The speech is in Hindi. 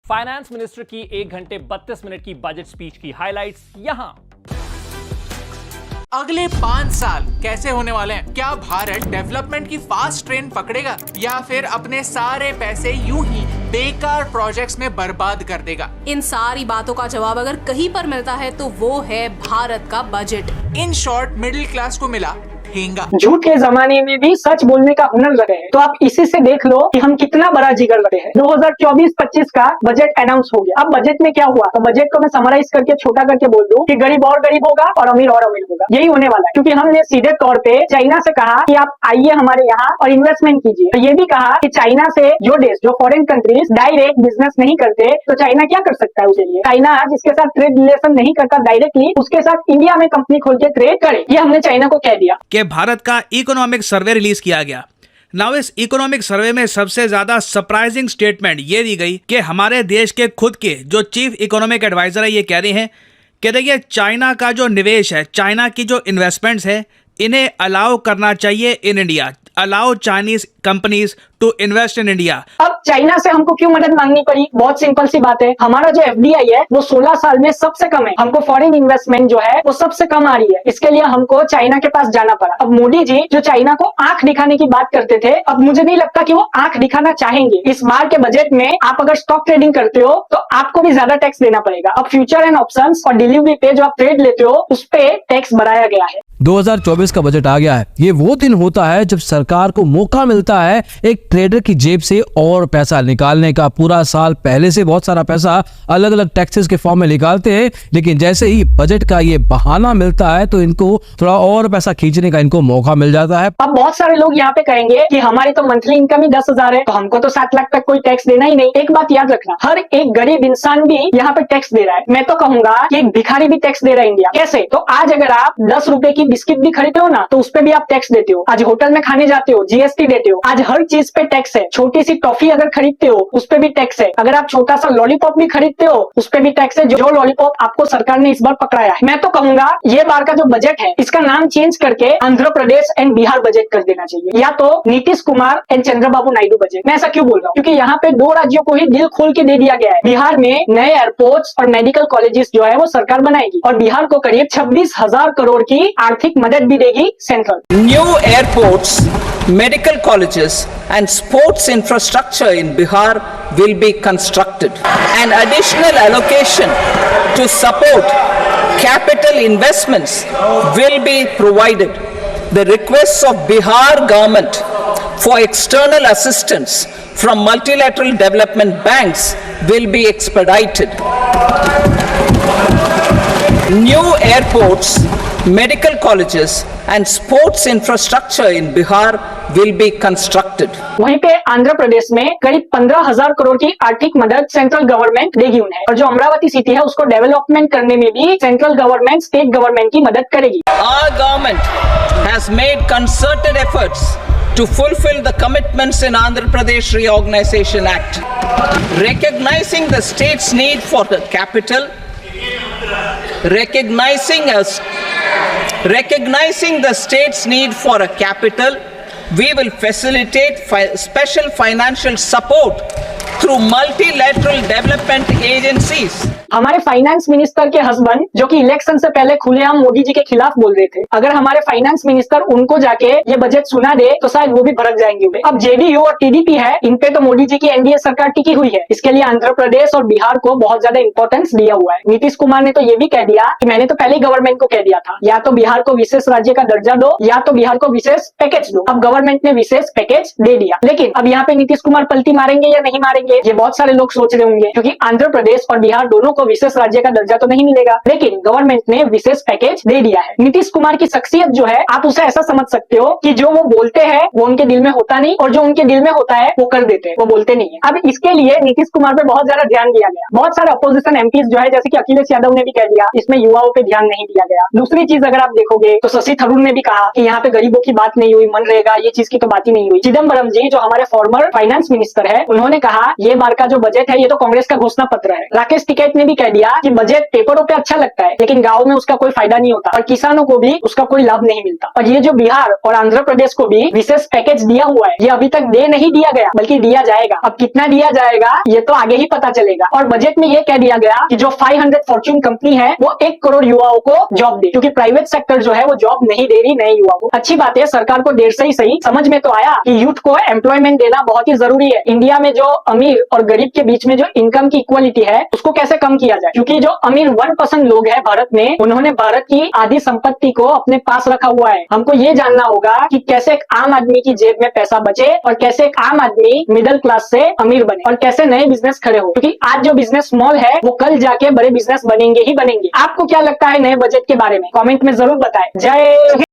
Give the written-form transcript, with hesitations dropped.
फाइनेंस मिनिस्टर की 1 घंटे 32 मिनट की बजट स्पीच की हाइलाइट्स यहां। अगले 5 साल कैसे होने वाले हैं? क्या भारत डेवलपमेंट की फास्ट ट्रेन पकड़ेगा या फिर अपने सारे पैसे यूं ही बेकार प्रोजेक्ट्स में बर्बाद कर देगा? इन सारी बातों का जवाब अगर कहीं पर मिलता है तो वो है भारत का budget. In short middle class को मिला ठेंगा। झूठ के जमाने में भी सच बोलने का हुनर लगे है, तो आप इसी से देख लो कि हम कितना बड़ा जिगर लगे हैं। 2024-25 का बजट अनाउंस हो गया। अब बजट में क्या हुआ, तो बजट को मैं समराइज करके छोटा करके बोल दूं कि गरीब और गरीब होगा और अमीर होगा। यही होने वाला है, क्योंकि हमने सीधे तौर पे चाइना से कहा कि आप आइए हमारे यहाँ और इन्वेस्टमेंट कीजिए। तो ये भी कहा कि चाइना से जो देश, जो फॉरेन कंट्रीज डायरेक्ट बिजनेस नहीं करते, तो चाइना क्या कर सकता है उसके लिए? चाइना जिसके साथ ट्रेड रिलेशन नहीं करता डायरेक्टली, उसके साथ इंडिया में कंपनी खोल के ट्रेड करे। ये हमने चाइना को कह दिया। भारत का इकोनॉमिक सर्वे रिलीज किया गया। नाउ इस इकोनॉमिक सर्वे में सबसे ज्यादा सरप्राइजिंग स्टेटमेंट ये दी गई कि हमारे देश के खुद के जो चीफ इकोनॉमिक एडवाइजर है ये कह रहे हैं कि देखिए चाइना का जो निवेश है, चाइना की जो इन्वेस्टमेंट्स है, इन्हें अलाउ करना चाहिए in India. Allow Chinese companies to invest in India. अब चाइना से हमको क्यों मदद मांगनी पड़ी? बहुत सिंपल सी बात है, हमारा जो एफडीआई है वो 16 साल में सबसे कम है। हमको फॉरेन इन्वेस्टमेंट जो है वो सबसे कम आ रही है, इसके लिए हमको चाइना के पास जाना पड़ा। अब मोदी जी जो चाइना को आंख दिखाने की बात करते थे, अब मुझे नहीं लगता कि वो आंख दिखाना चाहेंगे। इस बार के बजट में आप अगर स्टॉक ट्रेडिंग करते हो तो आपको भी ज्यादा टैक्स देना पड़ेगा। अब फ्यूचर एंड ऑप्शंस और डिलीवरी पे जो आप ट्रेड लेते हो उस पे टैक्स बढ़ाया गया है। 2024 का बजट आ गया है। ये वो दिन होता है जब सरकार को मौका मिलता है एक ट्रेडर की जेब से और पैसा निकालने का। पूरा साल पहले से बहुत सारा पैसा अलग अलग टैक्सेस के फॉर्म में निकालते हैं, लेकिन जैसे ही बजट का ये बहाना मिलता है तो इनको थोड़ा और पैसा खींचने का इनको मौका मिल जाता है। अब बहुत सारे लोग यहाँ पे कहेंगे कि हमारी तो मंथली इनकम ही 10,000 है, तो हमको तो 7 लाख तक कोई टैक्स देना ही नहीं। एक बात याद रखना, हर एक गरीब इंसान भी यहाँ पे टैक्स दे रहा है। मैं तो कहूंगा कि एक भिखारी भी टैक्स दे रहा है इंडिया। कैसे? तो आज अगर आप 10 रुपए की बिस्किट भी खरीदते हो ना, तो उस पे भी आप टैक्स देते हो। आज होटल में खाने जाते हो, जीएसटी देते हो। आज हर चीज पे टैक्स है। छोटी सी टॉफी अगर खरीदते हो उस पे भी टैक्स है। अगर आप छोटा सा लॉलीपॉप भी खरीदते हो उस पे भी टैक्स है, जो लॉलीपॉप आपको सरकार ने इस बार पकड़ाया है। मैं तो कहूंगा ये बार का जो बजट है इसका नाम चेंज करके आंध्र प्रदेश एंड बिहार बजट कर देना चाहिए, या तो नीतीश कुमार एंड चंद्रबाबू नायडू बजट। मैं ऐसा क्यों बोल रहा हूँ? क्योंकि यहाँ पे 2 राज्यों को ही दिल खोल के दे दिया गया है। बिहार में नए एयरपोर्ट्स और मेडिकल कॉलेजेस जो है वो सरकार बनाएगी, और बिहार को करीब 26,000 करोड़ की आर्थिक मदद भी देगी central. New airports, medical colleges and sports infrastructure in Bihar will be constructed. An additional allocation to support capital investments will be provided. The requests of Bihar government for external assistance from multilateral development banks will be expedited. New airports, medical colleges and sports infrastructure in Bihar will be constructed. वहीं पे आंध्र प्रदेश में करीब 15,000 करोड़ की आर्थिक मदद सेंट्रल गवर्नमेंट देगी उन्हें, और जो अमरावती सिटी है उसको डेवलपमेंट करने में भी सेंट्रल गवर्नमेंट स्टेट गवर्नमेंट की मदद करेगी। Our government has made concerted efforts to fulfill the commitments in Andhra Pradesh Reorganization Act, recognizing the state's need for the capital, recognizing the state's need for a capital. We will facilitate special financial support through multilateral development agencies. हमारे फाइनेंस मिनिस्टर के हस्बैंड जो कि इलेक्शन से पहले खुलेआम मोदी जी के खिलाफ बोल रहे थे, अगर हमारे फाइनेंस मिनिस्टर उनको जाके ये बजट सुना दे तो शायद वो भी भड़क जाएंगे। अब जेडीयू और टीडीपी है, इन पे तो मोदी जी की एनडीए सरकार टिकी हुई है। इसके लिए आंध्र प्रदेश और बिहार को बहुत ज्यादा इंपॉर्टेंस दिया हुआ है। नीतीश कुमार ने तो ये भी कह दिया कि मैंने तो पहले गवर्नमेंट को कह दिया था, या तो बिहार को विशेष राज्य का दर्जा दो या तो बिहार को विशेष पैकेज दो। अब गवर्नमेंट ने विशेष पैकेज दे दिया, लेकिन अब यहाँ पे नीतीश कुमार पलटी मारेंगे या नहीं मारेंगे ये बहुत सारे लोग सोच रहे होंगे, क्योंकि आंध्र प्रदेश और बिहार दोनों को विशेष राज्य का दर्जा तो नहीं मिलेगा, लेकिन गवर्नमेंट ने विशेष पैकेज दे दिया है। नीतीश कुमार की शख्सियत जो है आप उसे ऐसा समझ सकते हो कि जो वो बोलते हैं वो उनके दिल में होता नहीं, और जो उनके दिल में होता है वो कर देते हैं, वो बोलते नहीं है। अब इसके लिए नीतीश कुमार पे बहुत ज्यादा ध्यान दिया गया। बहुत सारे अपोजिशन एमपीज जो है, जैसे कि अखिलेश यादव ने भी कह दिया, इसमें युवाओं पे ध्यान नहीं दिया गया। दूसरी चीज अगर आप देखोगे तो शशि थरूर ने भी कहा कि यहाँ पे गरीबों की बात नहीं हुई, मनरेगा ये चीज की तो बात ही नहीं हुई। चिदम्बरम जी जो हमारे फॉर्मर फाइनेंस मिनिस्टर है, उन्होंने कहा ये बार का जो बजट है ये तो कांग्रेस का घोषणा पत्र है। राकेश टिकैत ने भी कह दिया कि बजट पेपरों पे अच्छा लगता है लेकिन गाँव में उसका कोई फायदा नहीं होता और किसानों को भी उसका कोई लाभ नहीं मिलता। और ये जो बिहार और आंध्र प्रदेश को भी विशेष पैकेज दिया हुआ है, ये अभी तक दे नहीं दिया गया बल्कि दिया जाएगा। अब कितना दिया जाएगा ये तो आगे ही पता चलेगा। और बजट में ये कह दिया गया कि जो 500 फॉर्च्यून कंपनी है वो 1 करोड़ युवाओं को जॉब दे, क्योंकि प्राइवेट सेक्टर जो है वो जॉब नहीं दे रही नए युवाओं को। अच्छी बात है, सरकार को देर से ही सही समझ में तो आया कि यूथ को एम्प्लॉयमेंट देना बहुत ही जरूरी है। इंडिया में जो अमीर और गरीब के बीच में जो इनकम की इक्वालिटी है उसको कैसे कम किया जाए, क्योंकि जो अमीर 1% लोग हैं भारत में, उन्होंने भारत की आधी संपत्ति को अपने पास रखा हुआ है। हमको ये जानना होगा कि कैसे एक आम आदमी की जेब में पैसा बचे और कैसे एक आम आदमी मिडिल क्लास से अमीर बने और कैसे नए बिजनेस खड़े हो, क्योंकि आज जो बिजनेस स्मॉल है वो कल जाके बड़े बिजनेस बनेंगे ही बनेंगे। आपको क्या लगता है नए बजट के बारे में? कमेंट में जरूर बताएं। जय हिंद।